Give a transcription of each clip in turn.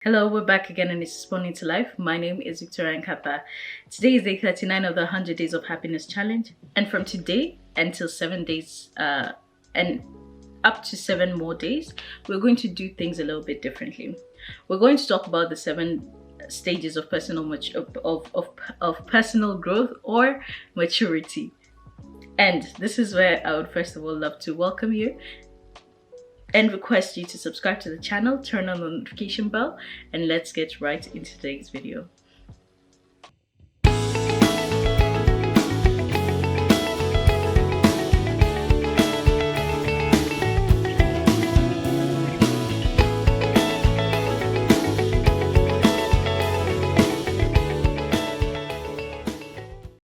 Hello, we're back again and it's Responding to Life. My name is NKATHA. Today is day 39 of the 100 Days of Happiness Challenge. And from today until 7 days and up to 7 more days, we're going to do things a little bit differently. We're going to talk about the 7 stages of of personal growth or maturity. And this is where I would first of all love to welcome you and request you to subscribe to the channel, turn on the notification bell, and let's get right into today's video.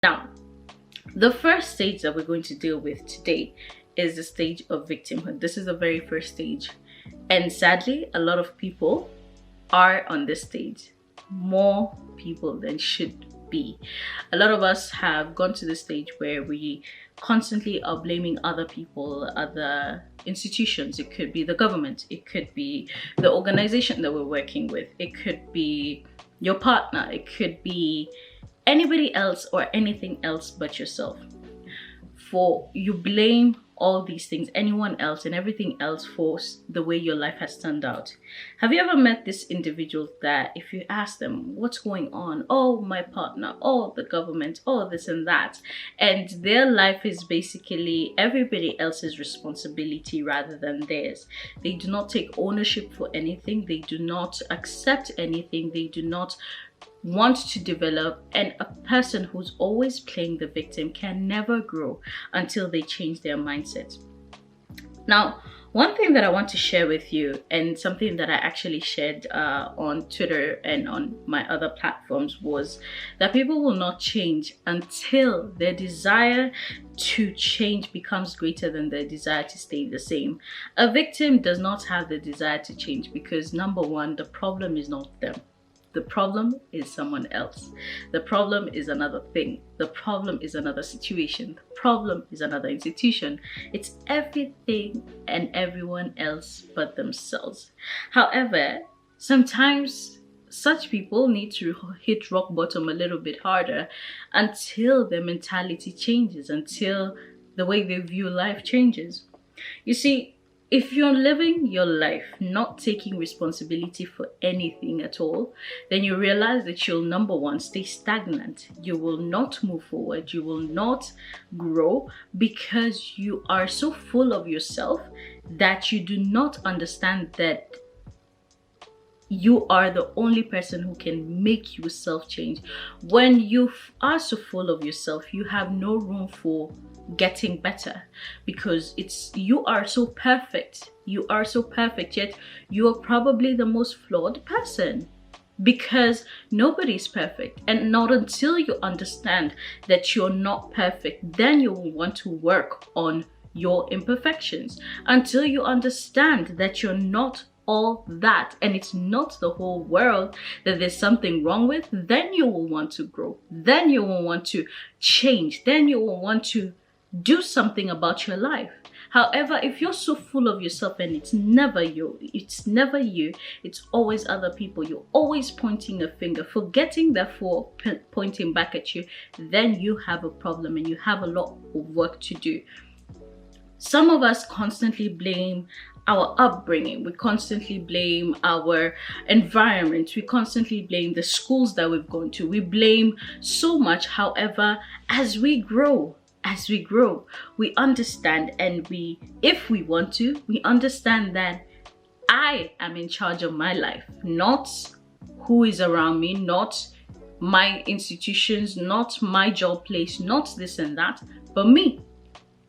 Now, the first stage that we're going to deal with today is the stage of victimhood. This is the very first stage, and sadly a lot of people are on this stage, more people than should be. A lot of us have gone to the stage where we constantly are blaming other people, other institutions. It could be the government, it could be the organization that we're working with, it could be your partner, it could be anybody else or anything else but yourself. For you blame all these things, anyone else and everything else, for the way your life has turned out. Have you ever met this individual that if you ask them what's going on, oh, my partner, oh, the government, oh, this and that, and their life is basically everybody else's responsibility rather than theirs. They do not take ownership for anything, they do not accept anything, they do not want to develop, and a person who's always playing the victim can never grow until they change their mindset. Now, one thing that I want to share with you, and something that I actually shared on Twitter and on my other platforms, was that people will not change until their desire to change becomes greater than their desire to stay the same. A victim does not have the desire to change because, number one, the problem is not them. The problem is someone else. The problem is another thing. The problem is another situation. The problem is another institution. It's everything and everyone else but themselves. However, sometimes such people need to hit rock bottom a little bit harder until their mentality changes, until the way they view life changes. You see, if you're living your life not taking responsibility for anything at all, then you realize that you'll, number one, stay stagnant. You will not move forward. You will not grow because you are so full of yourself that you do not understand that you are the only person who can make yourself change. When you are so full of yourself, you have no room for getting better because you are so perfect. You are so perfect, yet you are probably the most flawed person because nobody's perfect. And not until you understand that you're not perfect, then you will want to work on your imperfections. Until you understand that you're not all that and it's not the whole world, that there's something wrong with, then you will want to grow, then you will want to change, then you will want to do something about your life. However, if you're so full of yourself and it's never you, it's always other people, you're always pointing a finger, forgetting that for pointing back at you, then you have a problem and you have a lot of work to do. Some of us constantly blame our upbringing, we constantly blame our environment, we constantly blame the schools that we've gone to, we blame so much. However, as we grow, we understand, and if we want to, we understand that I am in charge of my life, not who is around me, not my institutions, not my job place, not this and that, but me,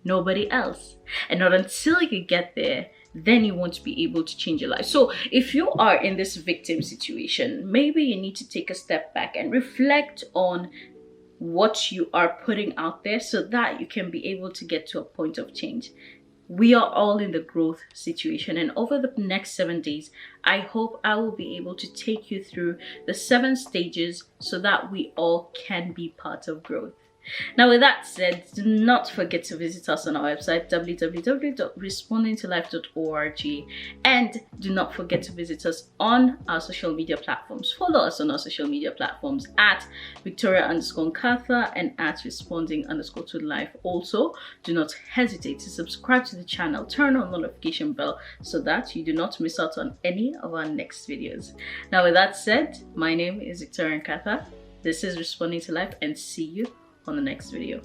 nobody else. And not until you get there, then you won't be able to change your life. So if you are in this victim situation, maybe you need to take a step back and reflect on what you are putting out there so that you can be able to get to a point of change. We are all in the growth situation, and over the next 7 days, I hope I will be able to take you through the 7 stages so that we all can be part of growth. Now, with that said, do not forget to visit us on our website www.respondingtolife.org, and do not forget to visit us on our social media platforms. Follow us on our social media platforms at Victoria_NKATHA and at Responding_to_Life. Also, do not hesitate to subscribe to the channel, turn on the notification bell so that you do not miss out on any of our next videos. Now, with that said, my name is Victoria NKATHA. This is Responding to Life, and see you on the next video.